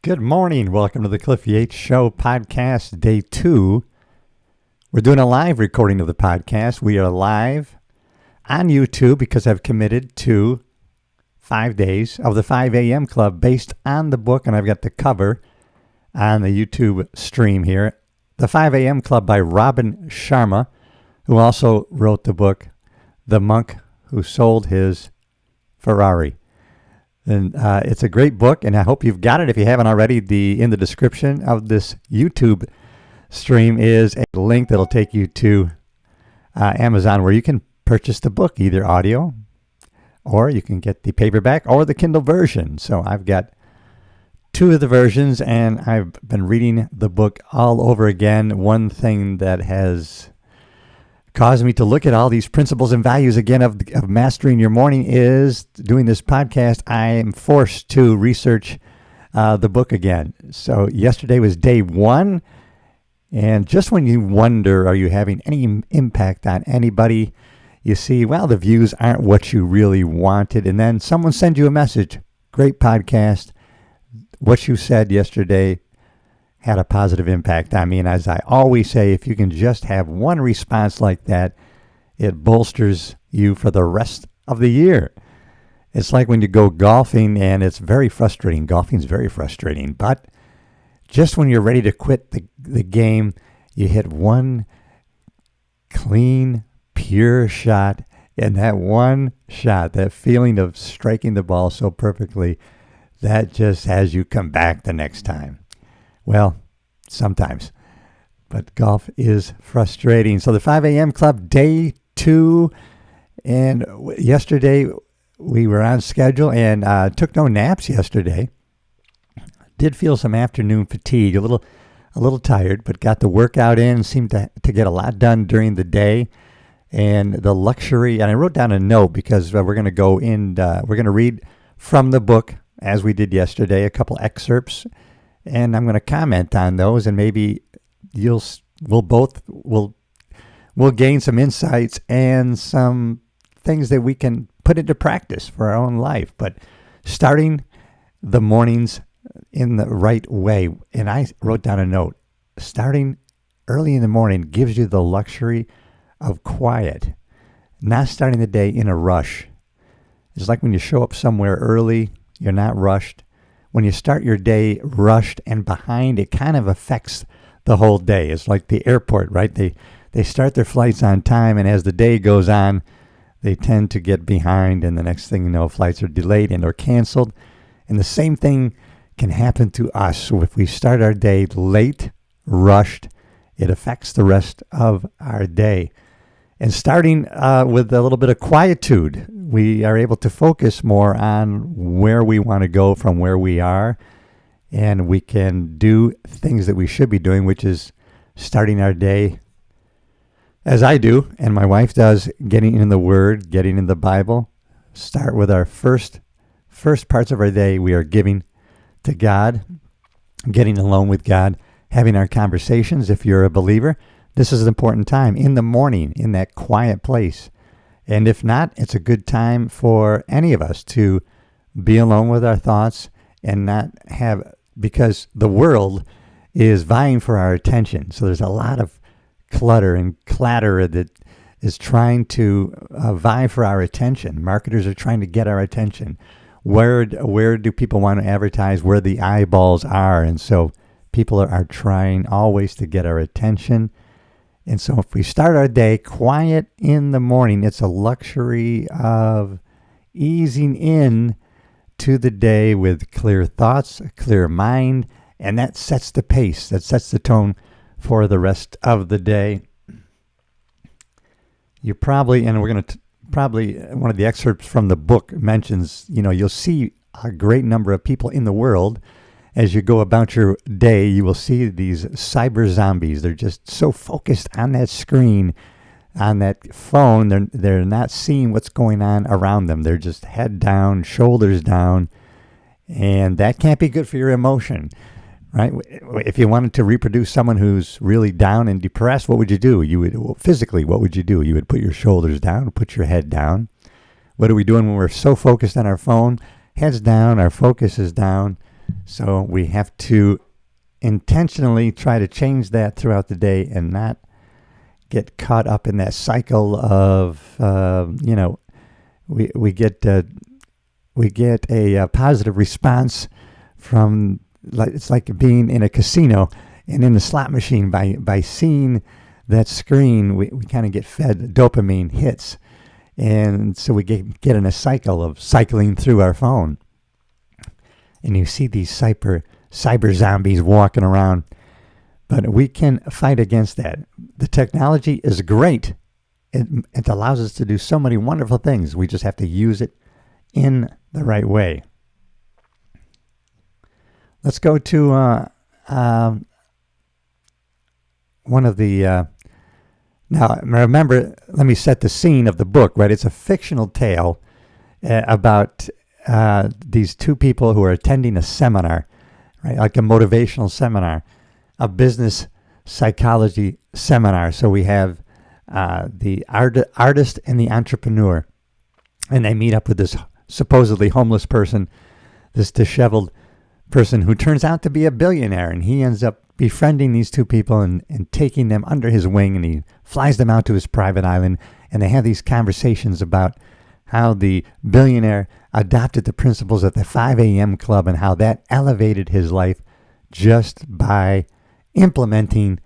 Good morning. Welcome to the Cliff Yates Show podcast, day 2. We're doing a live recording of the podcast. We are live on YouTube because I've committed to 5 days of the 5 a.m. Club based on the book, and I've got the cover on the YouTube stream here. The 5 a.m. Club by Robin Sharma, who also wrote the book, The Monk Who Sold His Ferrari. And it's a great book, and I hope you've got it. If you haven't already, in the description of this YouTube stream is a link that'll take you to Amazon, where you can purchase the book, either audio, or you can get the paperback or the Kindle version. So I've got 2 of the versions, and I've been reading the book all over again. One thing that has caused me to look at all these principles and values again of mastering your morning is doing this podcast. I am forced to research the book again. So yesterday was day 1, and just when you wonder, are you having any impact on anybody, you see, well, the views aren't what you really wanted, and then someone sends you a message. Great podcast. What you said yesterday had a positive impact on me. And as I always say, if you can just have one response like that, it bolsters you for the rest of the year. It's like when you go golfing, and it's very frustrating. Golfing's very frustrating. But just when you're ready to quit the game, you hit one clean, pure shot. And that one shot, that feeling of striking the ball so perfectly, that just has you come back the next time. Well, sometimes, but golf is frustrating. So the 5 a.m. Club, day 2, and yesterday we were on schedule and took no naps yesterday. Did feel some afternoon fatigue, a little tired, but got the workout in, seemed to get a lot done during the day. And the luxury, and I wrote down a note because we're going to go in, we're going to read from the book, as we did yesterday, a couple excerpts. And I'm going to comment on those, and maybe we'll gain some insights and some things that we can put into practice for our own life. But starting the mornings in the right way, and I wrote down a note, starting early in the morning gives you the luxury of quiet, not starting the day in a rush. It's like when you show up somewhere early, you're not rushed. When you start your day rushed and behind, it kind of affects the whole day. It's like the airport, right? They start their flights on time, and as the day goes on, they tend to get behind, and the next thing you know, flights are delayed and or canceled. And the same thing can happen to us. So if we start our day late, rushed, it affects the rest of our day. And starting with a little bit of quietude, we are able to focus more on where we want to go from where we are, and we can do things that we should be doing, which is starting our day, as I do, and my wife does, getting in the Word, getting in the Bible. Start with our first parts of our day. We are giving to God, getting alone with God, having our conversations. If you're a believer, this is an important time in the morning, in that quiet place. And if not, it's a good time for any of us to be alone with our thoughts and not have, because the world is vying for our attention. So there's a lot of clutter and clatter that is trying to vie for our attention. Marketers are trying to get our attention. Where do people want to advertise? Where the eyeballs are. And so people are trying always to get our attention. And so if we start our day quiet in the morning, it's a luxury of easing in to the day with clear thoughts, a clear mind, and that sets the pace, that sets the tone for the rest of the day. You probably, and we're going to probably, one of the excerpts from the book mentions, you'll see a great number of people in the world. As you go about your day, you will see these cyber zombies. They're just so focused on that screen, on that phone. They're not seeing what's going on around them. They're just head down, shoulders down, and that can't be good for your emotion, right? If you wanted to reproduce someone who's really down and depressed, what would you do? Physically, what would you do? You would put your shoulders down, put your head down. What are we doing when we're so focused on our phone? Heads down, our focus is down. So we have to intentionally try to change that throughout the day and not get caught up in that cycle of, we get a positive response from, like, it's like being in a casino and in the slot machine. By seeing that screen, we kind of get fed dopamine hits. And so we get in a cycle of cycling through our phone. And you see these cyber zombies walking around. But we can fight against that. The technology is great. It allows us to do so many wonderful things. We just have to use it in the right way. Let's go to one of the... now, remember, let me set the scene of the book, right? It's a fictional tale about these two people who are attending a seminar, right? Like a motivational seminar, a business psychology seminar. So we have the artist and the entrepreneur, and they meet up with this supposedly homeless person, this disheveled person who turns out to be a billionaire, and he ends up befriending these two people and taking them under his wing, and he flies them out to his private island, and they have these conversations about how the billionaire adopted the principles of the 5 a.m. club and how that elevated his life just by implementing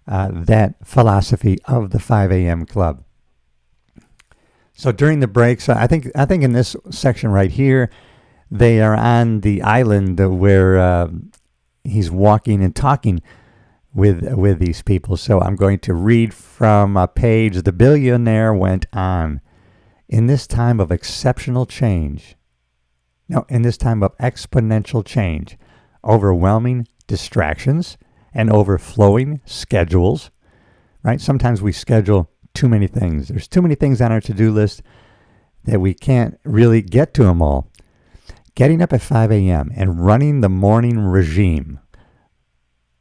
that philosophy of the 5 a.m. club. So during the breaks, I think in this section right here, they are on the island where he's walking and talking with these people. So I'm going to read from a page. The billionaire went on. In this time of exceptional change, in this time of exponential change, overwhelming distractions and overflowing schedules, right? Sometimes we schedule too many things. There's too many things on our to-do list that we can't really get to them all. Getting up at 5 a.m. and running the morning regime,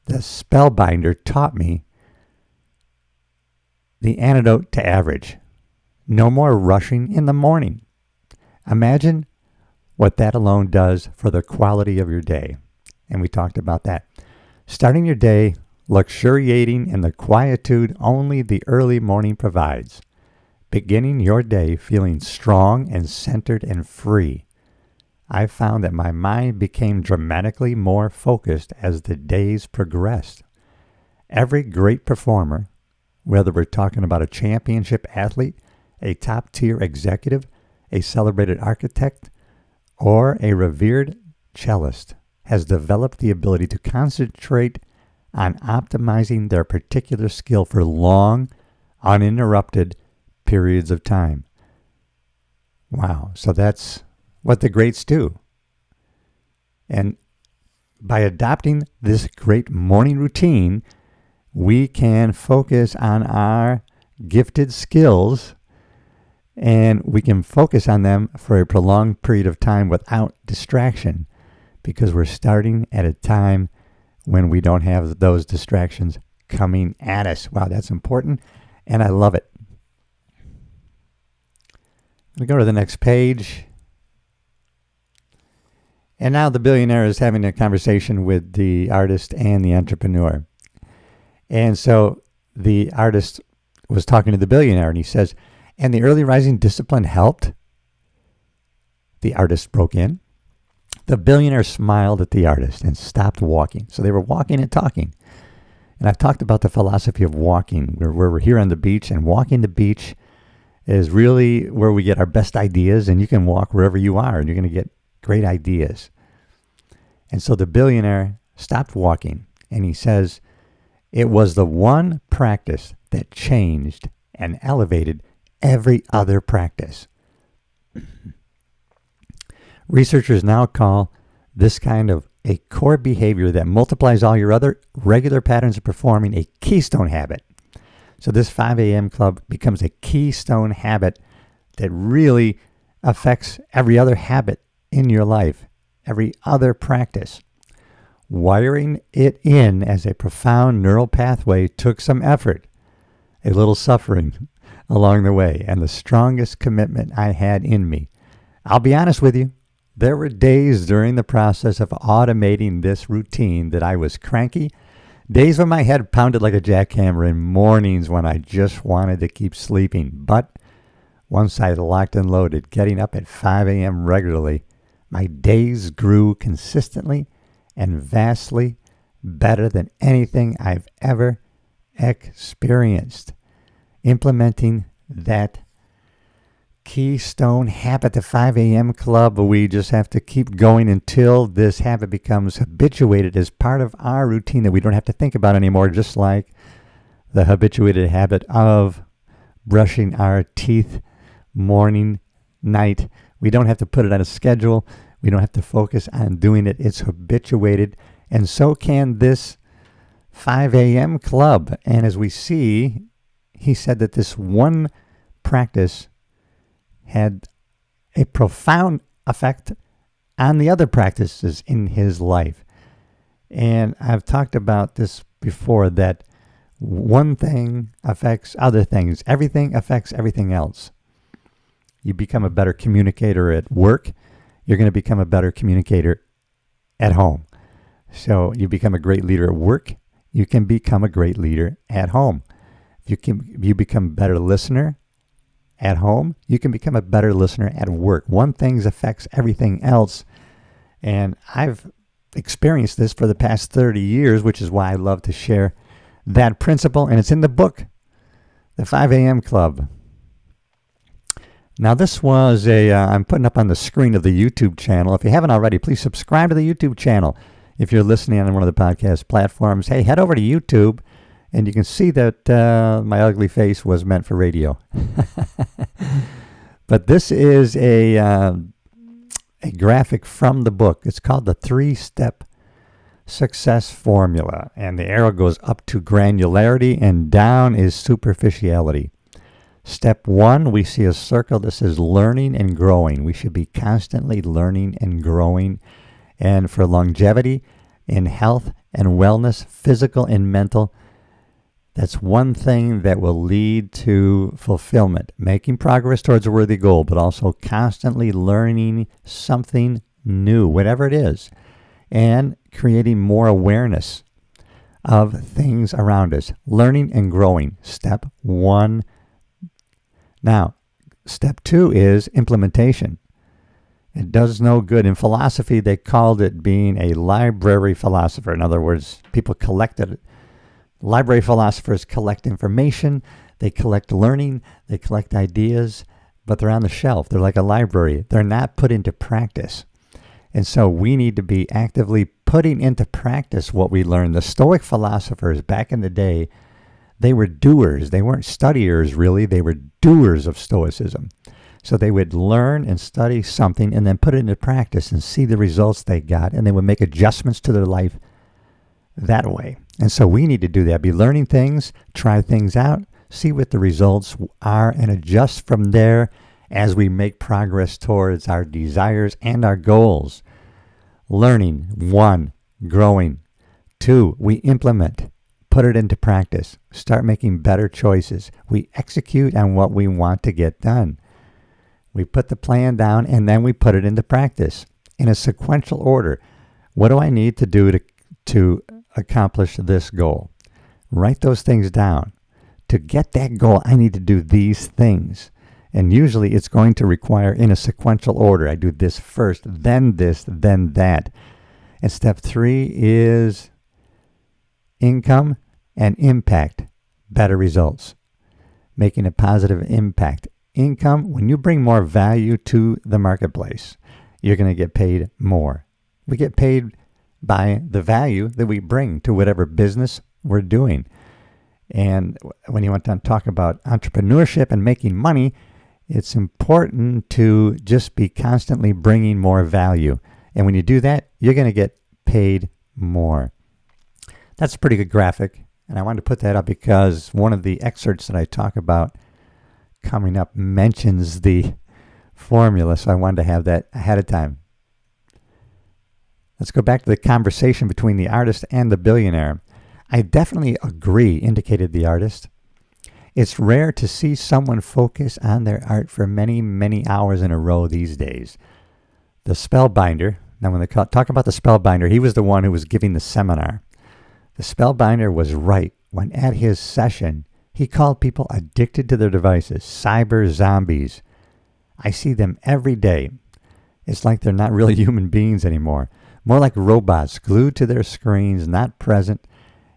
the spellbinder taught me the antidote to average. No more rushing in the morning. Imagine what that alone does for the quality of your day. And we talked about that. Starting your day luxuriating in the quietude only the early morning provides. Beginning your day feeling strong and centered and free. I found that my mind became dramatically more focused as the days progressed. Every great performer, whether we're talking about a championship athlete, a top-tier executive, a celebrated architect, or a revered cellist, has developed the ability to concentrate on optimizing their particular skill for long, uninterrupted periods of time. Wow, so that's what the greats do. And by adopting this great morning routine, we can focus on our gifted skills, and we can focus on them for a prolonged period of time without distraction, because we're starting at a time when we don't have those distractions coming at us. Wow, that's important, and I love it. We go to the next page. And now the billionaire is having a conversation with the artist and the entrepreneur. And so the artist was talking to the billionaire, and he says, and the early rising discipline helped? The artist broke in. The billionaire smiled at the artist and stopped walking. So they were walking and talking. And I've talked about the philosophy of walking, where we're here on the beach, and walking the beach is really where we get our best ideas, and you can walk wherever you are, and you're going to get great ideas. And so the billionaire stopped walking, and he says, it was the one practice that changed and elevated every other practice. Researchers now call this kind of a core behavior that multiplies all your other regular patterns of performing a keystone habit. So this 5 a.m. club becomes a keystone habit that really affects every other habit in your life, every other practice. Wiring it in as a profound neural pathway took some effort, a little suffering along the way, and the strongest commitment I had in me. I'll be honest with you, There were days during the process of automating this routine that I was cranky, days when my head pounded like a jackhammer, and mornings when I just wanted to keep sleeping. But once I locked and loaded, getting up at 5 a.m. regularly, my days grew consistently and vastly better than anything I've ever experienced. Implementing that keystone habit, the 5 a.m. club, we just have to keep going until this habit becomes habituated as part of our routine that we don't have to think about anymore, just like the habituated habit of brushing our teeth morning, night. We don't have to put it on a schedule. We don't have to focus on doing it. It's habituated. And so can this 5 a.m. club. And as we see, he said that this one practice had a profound effect on the other practices in his life. And I've talked about this before, that one thing affects other things. Everything affects everything else. You become a better communicator at work, you're going to become a better communicator at home. So you become a great leader at work, you can become a great leader at home. If you become a better listener at home, you can become a better listener at work. One thing affects everything else. And I've experienced this for the past 30 years, which is why I love to share that principle. And it's in the book, The 5 a.m. Club. Now this was I'm putting up on the screen of the YouTube channel. If you haven't already, please subscribe to the YouTube channel. If you're listening on one of the podcast platforms, hey, head over to YouTube. And you can see that my ugly face was meant for radio. But this is a graphic from the book. It's called the 3-Step Success Formula. And the arrow goes up to granularity and down is superficiality. Step 1, we see a circle that says learning and growing. We should be constantly learning and growing. And for longevity in health and wellness, physical and mental, that's one thing that will lead to fulfillment, making progress towards a worthy goal, but also constantly learning something new, whatever it is, and creating more awareness of things around us. Learning and growing, step 1. Now, step 2 is implementation. It does no good. In philosophy, they called it being a library philosopher. In other words, people collected it. Library philosophers collect information, they collect learning, they collect ideas, but they're on the shelf. They're like a library. They're not put into practice. And so we need to be actively putting into practice what we learned. The Stoic philosophers back in the day, they were doers. They weren't studiers, really. They were doers of Stoicism. So they would learn and study something and then put it into practice and see the results they got, and they would make adjustments to their life that way. And so we need to do that. Be learning things, try things out, see what the results are, and adjust from there as we make progress towards our desires and our goals. Learning, 1, growing. 2, we implement, put it into practice, start making better choices. We execute on what we want to get done. We put the plan down and then we put it into practice in a sequential order. What do I need to do to accomplish this goal? Write those things down. To get that goal, I need to do these things. And usually it's going to require in a sequential order. I do this first, then this, then that. And step 3 is income and impact, better results. Making a positive impact. Income, when you bring more value to the marketplace, you're going to get paid more. We get paid by the value that we bring to whatever business we're doing. And when you want to talk about entrepreneurship and making money, it's important to just be constantly bringing more value. And when you do that, you're going to get paid more. That's a pretty good graphic. And I wanted to put that up because one of the excerpts that I talk about coming up mentions the formula. So I wanted to have that ahead of time. Let's go back to the conversation between the artist and the billionaire. I definitely agree, indicated the artist. It's rare to see someone focus on their art for many, many hours in a row these days. the spellbinder. Now, when they talk about the spellbinder, he was the one who was giving the seminar. The spellbinder was right when at his session, he called people addicted to their devices, cyber zombies. I see them every day. It's like they're not really human beings anymore. More like robots glued to their screens, not present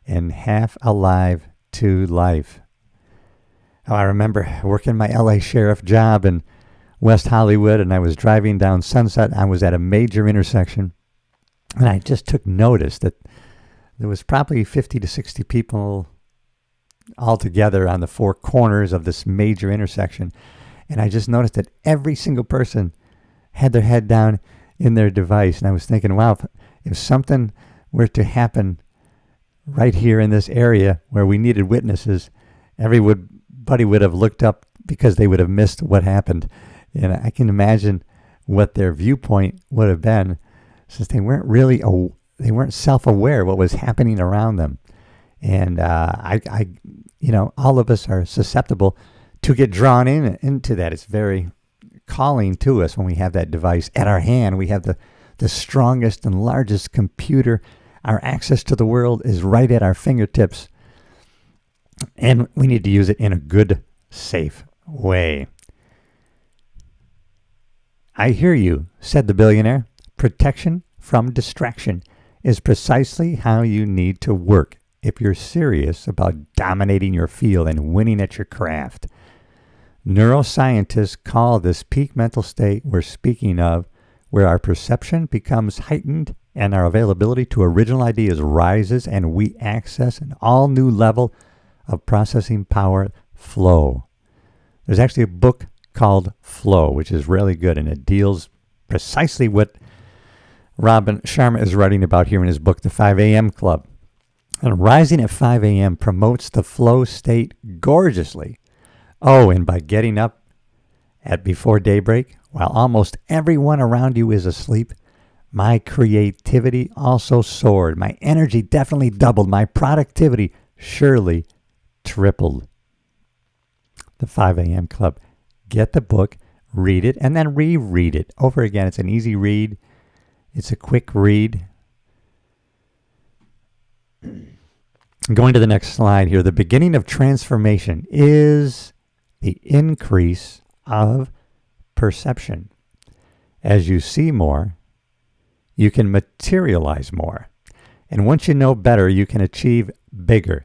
and half alive to life. Oh, I remember working my LA sheriff job in West Hollywood, and I was driving down Sunset. I was at a major intersection, and I just took notice that there was probably 50 to 60 people all together on the four corners of this major intersection. And I just noticed that every single person had their head down in their device. And I was thinking, wow, if something were to happen right here in this area where we needed witnesses, everybody would have looked up because they would have missed what happened. And I can imagine what their viewpoint would have been, since they weren't really they weren't self-aware what was happening around them. And all of us are susceptible to get drawn into that. It's very calling to us when we have that device at our hand. We have the strongest and largest computer. Our access to the world is right at our fingertips. And we need to use it in a good, safe way. I hear you, said the billionaire. Protection from distraction is precisely how you need to work if you're serious about dominating your field and winning at your craft. Neuroscientists call this peak mental state we're speaking of, where our perception becomes heightened and our availability to original ideas rises and we access an all-new level of processing power, flow. There's actually a book called Flow, which is really good, and it deals precisely what Robin Sharma is writing about here in his book, The 5 a.m. Club. And rising at 5 a.m. promotes the flow state gorgeously. Oh, and by getting up at before daybreak, while almost everyone around you is asleep, my creativity also soared. My energy definitely doubled. My productivity surely tripled. The 5 a.m. Club. Get the book, read it, and then reread it over again. It's an easy read. It's a quick read. Going to the next slide here. The beginning of transformation is the increase of perception. As you see more, you can materialize more. And once you know better, you can achieve bigger.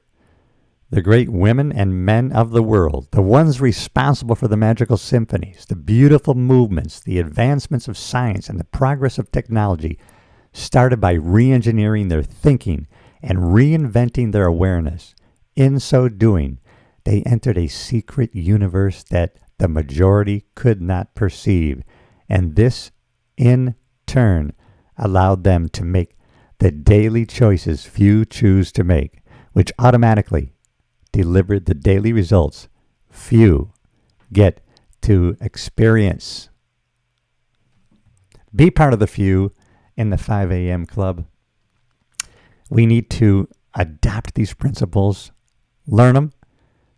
The great women and men of the world, the ones responsible for the magical symphonies, the beautiful movements, the advancements of science, and the progress of technology, started by re-engineering their thinking and reinventing their awareness. In so doing, they entered a secret universe that the majority could not perceive, and this, in turn, allowed them to make the daily choices few choose to make, which automatically delivered the daily results few get to experience. Be part of the few in the 5 a.m. Club. We need to adopt these principles, learn them,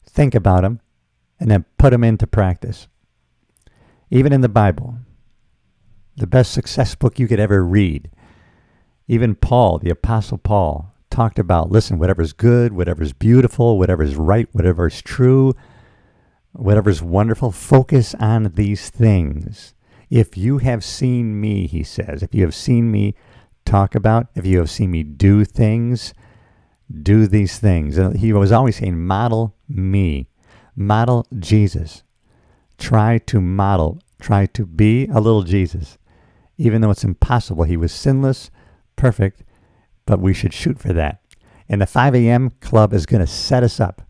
think about them, and then put them into practice. Even in the Bible, the best success book you could ever read, even Paul, the Apostle Paul, talked about, listen, whatever's good, whatever's beautiful, whatever's right, whatever's true, whatever's wonderful, focus on these things. If you have seen me, he says, if you have seen me talk about, if you have seen me do things, do these things. And he was always saying, model me, model Jesus. Try to model, try to be a little Jesus. Even though it's impossible, he was sinless, perfect, but we should shoot for that. And the 5 a.m. Club is going to set us up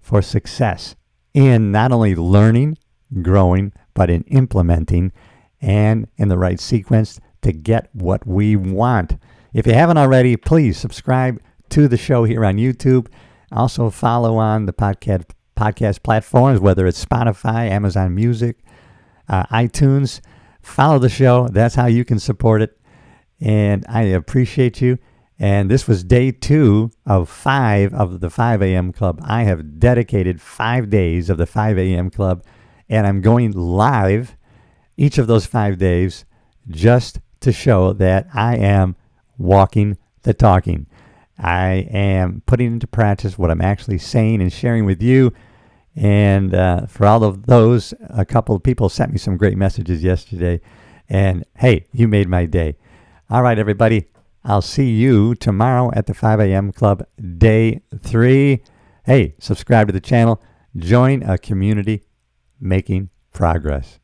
for success in not only learning, growing, but in implementing and in the right sequence to get what we want. If you haven't already, please subscribe to the show here on YouTube. Also follow on the podcast platforms, whether it's Spotify, Amazon Music, iTunes. Follow the show. That's how you can support it. And I appreciate you. And this was day 2 of 5 of the 5 a.m. Club. I have dedicated 5 days of the 5 a.m. Club, and I'm going live each of those 5 days just to show that I am walking the talking. I am putting into practice what I'm actually saying and sharing with you. And for all of those, a couple of people sent me some great messages yesterday. And hey, you made my day. All right, everybody. I'll see you tomorrow at the 5 a.m. Club, day 3. Hey, subscribe to the channel. Join a community making progress.